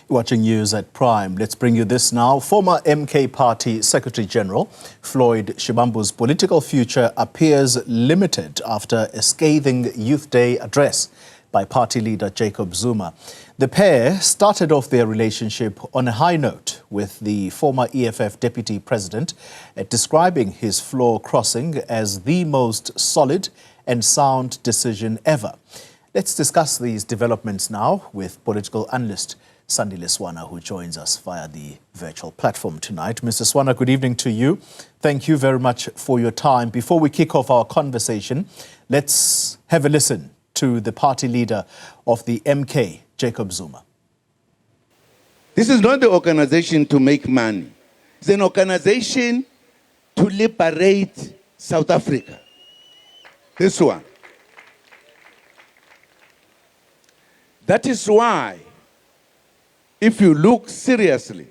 Watching news at Prime. Let's bring you this now. Former MK Party Secretary General Floyd Shivambu's political future appears limited after a scathing Youth Day address by party leader Jacob Zuma. The pair started off their relationship on a high note, with the former EFF deputy president describing his floor crossing as the most solid and sound decision ever. Let's discuss these developments now with political analyst Sandile Swana, who joins us via the virtual platform tonight. Mr. Swana, good evening to you. Thank you very much for your time. Before we kick off our conversation, let's have a listen to the party leader of the MK, Jacob Zuma. This is not the organization to make money. It's an organization to liberate South Africa. This one. That is why, if you look seriously,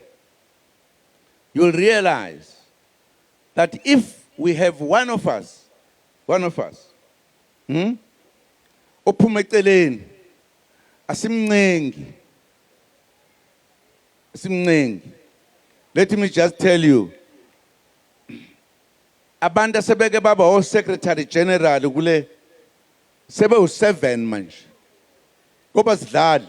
you'll realize that if we have one of us, ophumeceleni, asimnengi. Let me just tell you, abantu sebeke baba o Secretary General kule sebe u7 manje. Ngoba sidlali.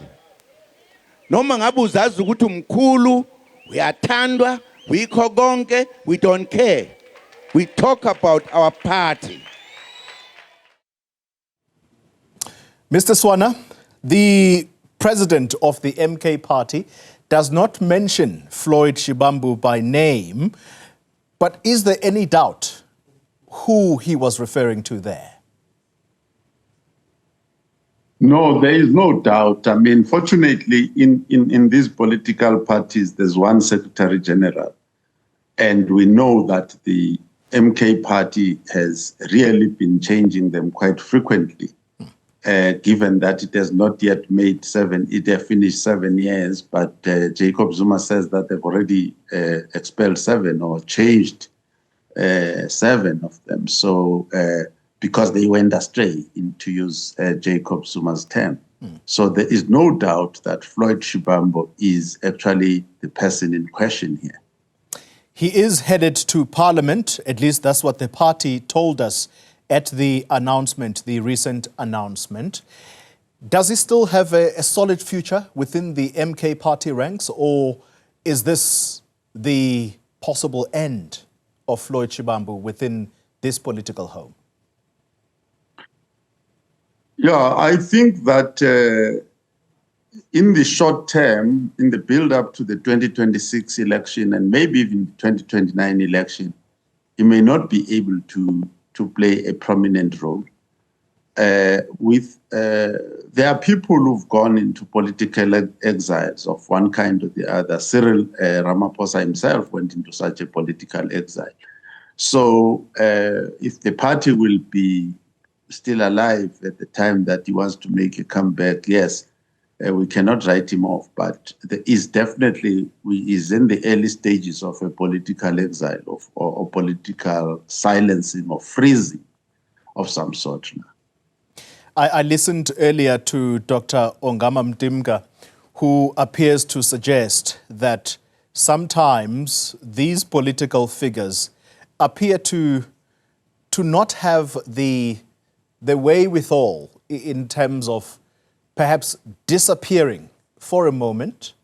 Noma ngabe uzazi ukuthi umkhulu, uyathandwa, uyikho konke, we don't care. We talk about our party. Mr. Swana, the president of the MK party does not mention Floyd Shivambu by name, but is there any doubt who he was referring to there? No, there is no doubt. I mean, fortunately, in these political parties, there's one Secretary General. And we know that the MK party has really been changing them quite frequently, given that it has not yet made it has finished 7 years, but Jacob Zuma says that they've already expelled 7 or changed 7 of them. So, because they went astray, to use Jacob Zuma's term. So there is no doubt that Floyd Shivambu is actually the person in question here. He is headed to Parliament, at least that's what the party told us at the announcement, the recent announcement. Does he still have a solid future within the MK party ranks, or is this the possible end of Floyd Shivambu within this political home? Yeah, I think that in the short term, in the build-up to the 2026 election and maybe even the 2029 election, he may not be able to play a prominent role. There are people who've gone into political exiles of one kind or the other. Cyril Ramaphosa himself went into such a political exile. So if the party will be still alive at the time that he wants to make a comeback, yes, we cannot write him off, but there is definitely, he is in the early stages of a political exile or political silencing or freezing of some sort now. I listened earlier to Dr. Ongama Mdimga, who appears to suggest that sometimes these political figures appear to not have the wherewithal in terms of perhaps disappearing for a moment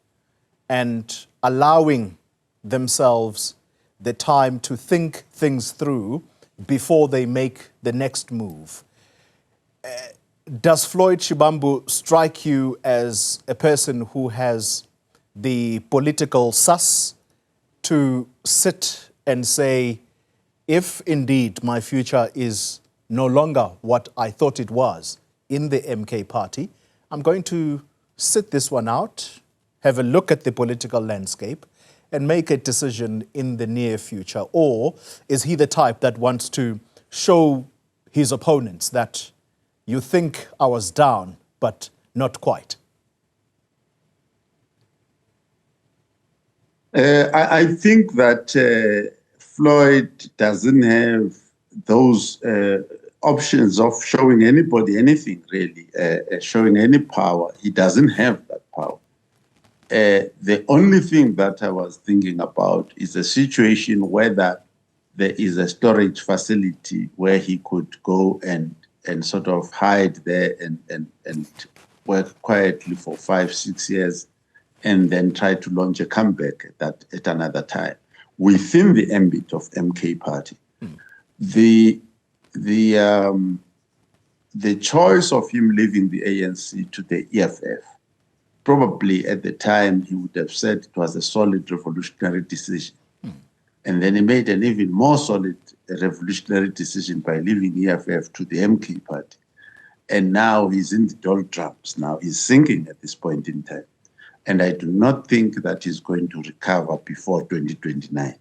and allowing themselves the time to think things through before they make the next move. Does Floyd Shivambu strike you as a person who has the political sus to sit and say, if indeed my future is no longer what I thought it was in the MK party, I'm going to sit this one out, have a look at the political landscape, and make a decision in the near future? Or is he the type that wants to show his opponents that you think I was down, but not quite? I think that Floyd doesn't have those options of showing anybody anything, really, showing any power. He doesn't have that power. The only thing that I was thinking about is a situation whether there is a storage facility where he could go and sort of hide there and work quietly for 5-6 years and then try to launch a comeback at another time within the ambit of MK Party. The choice of him leaving the ANC to the EFF, probably at the time he would have said it was a solid revolutionary decision. And then he made an even more solid revolutionary decision by leaving EFF to the MK Party. And now he's in the doldrums. Now he's sinking at this point in time. And I do not think that he's going to recover before 2029.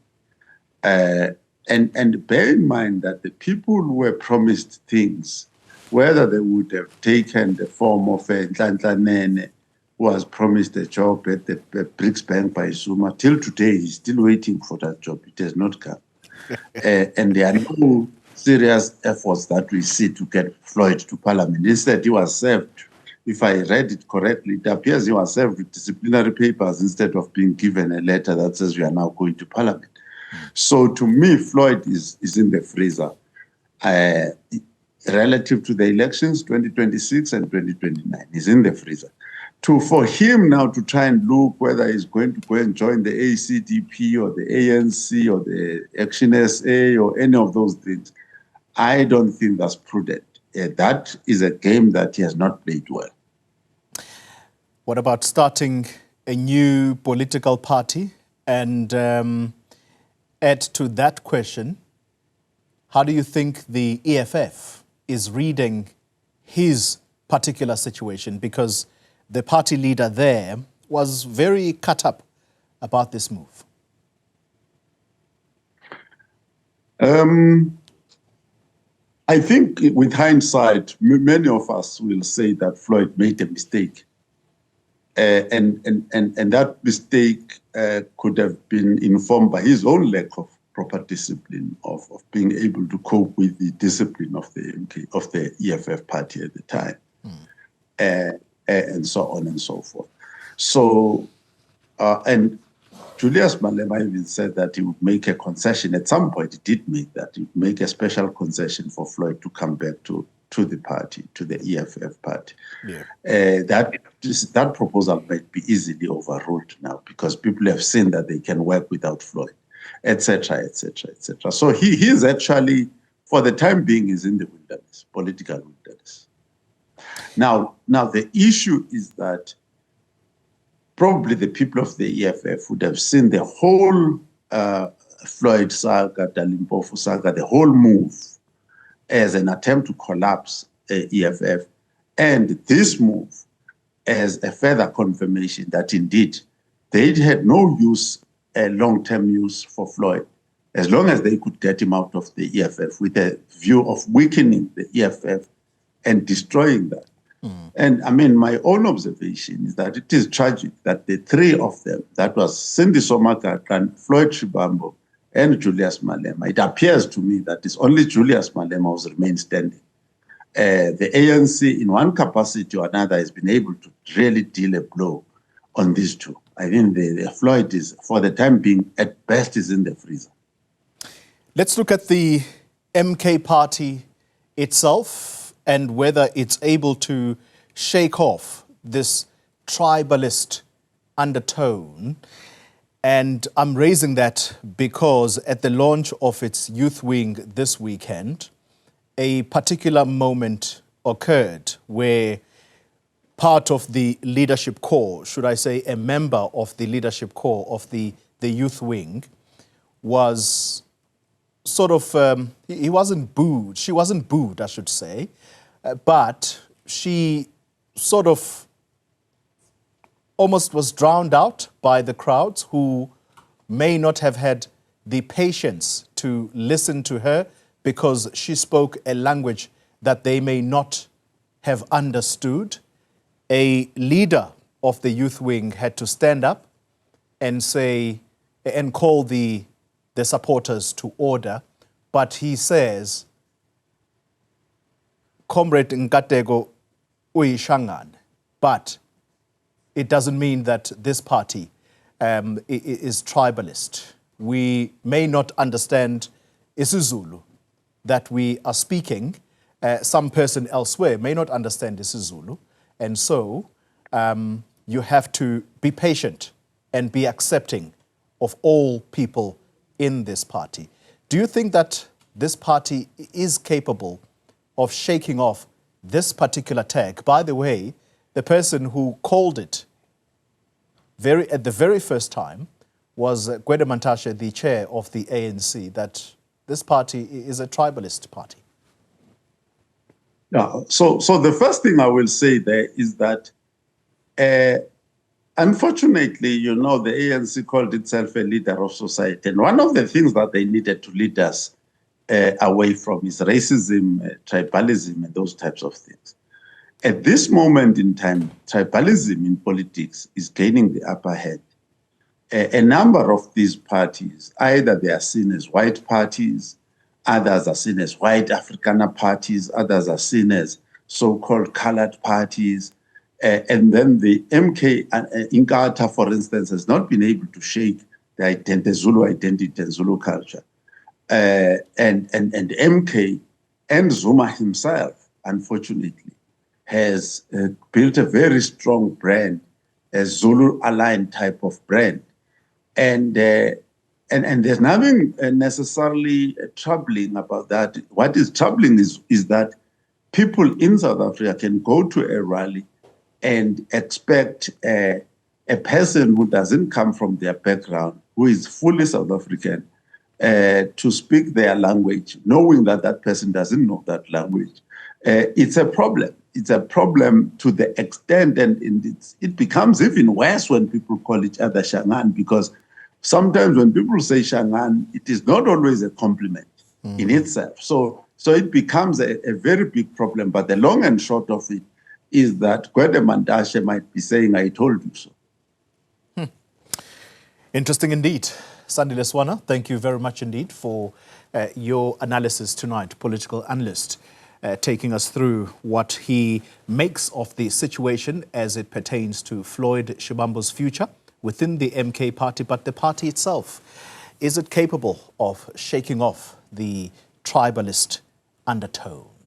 And bear in mind that the people who were promised things, whether they would have taken the form of a Nhlanhla Nene, who was promised a job at the BRICS Bank by Zuma, till today he's still waiting for that job. It has not come. And there are no serious efforts that we see to get Floyd to Parliament. Instead, he was served, if I read it correctly, it appears he was served with disciplinary papers instead of being given a letter that says we are now going to Parliament. So to me, Floyd is in the freezer relative to the elections, 2026 and 2029. He's in the freezer. For him now to try and look whether he's going to go and join the ACDP or the ANC or the Action SA or any of those things, I don't think that's prudent. That is a game that he has not played well. What about starting a new political party? And add to that question, how do you think the EFF is reading his particular situation? Because the party leader there was very cut up about this move. I think with hindsight, many of us will say that Floyd made a mistake. And that mistake could have been informed by his own lack of proper discipline, of being able to cope with the discipline of the EFF party at the time. And so on and so forth. So, and Julius Malema even said that he would make a concession. At some point, he did make that. He would make a special concession for Floyd to come back to the party, to the EFF party. Yeah. That proposal might be easily overruled now because people have seen that they can work without Floyd, etc., etc., etc. So he's actually, for the time being, is in the wilderness, political wilderness. Now the issue is that probably the people of the EFF would have seen the whole Floyd saga, the Limpopo saga, the whole move as an attempt to collapse EFF, and this move as a further confirmation that indeed they had no use, long-term use for Floyd, as long as they could get him out of the EFF with a view of weakening the EFF and destroying that. And I mean, my own observation is that it is tragic that the three of them, that was Sandile Swana, Floyd Shivambu, and Julius Malema, it appears to me that it's only Julius Malema who's remained standing. The ANC, in one capacity or another, has been able to really deal a blow on these two. I think the Floyd is, for the time being, at best, is in the freezer. Let's look at the MK party itself and whether it's able to shake off this tribalist undertone. And I'm raising that because at the launch of its youth wing this weekend, a particular moment occurred where part of the leadership core, should I say a member of the leadership core of the youth wing, was sort of, he wasn't booed, she wasn't booed, I should say, but she sort of almost was drowned out by the crowds who may not have had the patience to listen to her because she spoke a language that they may not have understood. A leader of the youth wing had to stand up and say, and call the supporters to order. But he says, Comrade Nkateko uyishangane, but it doesn't mean that this party is tribalist. We may not understand isiZulu that we are speaking. Some person elsewhere may not understand isiZulu. And so you have to be patient and be accepting of all people in this party. Do you think that this party is capable of shaking off this particular tag? By the way, the person who called it at the very first time was Gwede Mantashe, the chair of the ANC, that this party is a tribalist party. Yeah, so the first thing I will say there is that, unfortunately, you know, the ANC called itself a leader of society. And one of the things that they needed to lead us away from is racism, tribalism, and those types of things. At this moment in time, tribalism in politics is gaining the upper hand. A number of these parties, either they are seen as white parties, others are seen as white Afrikaner parties, others are seen as so-called colored parties. And then the MK Inkatha, for instance, has not been able to shake the Zulu identity and Zulu culture. And MK and Zuma himself, unfortunately, has built a very strong brand, a Zulu-aligned type of brand. And there's nothing necessarily troubling about that. What is troubling is that people in South Africa can go to a rally and expect a person who doesn't come from their background, who is fully South African, to speak their language, knowing that that person doesn't know that language. It's a problem. It's a problem to the extent, and it becomes even worse when people call each other Shangaan, because sometimes when people say Shangaan, it is not always a compliment in itself. So it becomes a very big problem. But the long and short of it is that Gwede Mantashe might be saying, I told you so. Interesting indeed. Sandile Swana, thank you very much indeed for your analysis tonight, political analyst, taking us through what he makes of the situation as it pertains to Floyd Shivambu's future within the MK party, but the party itself. Is it capable of shaking off the tribalist undertone?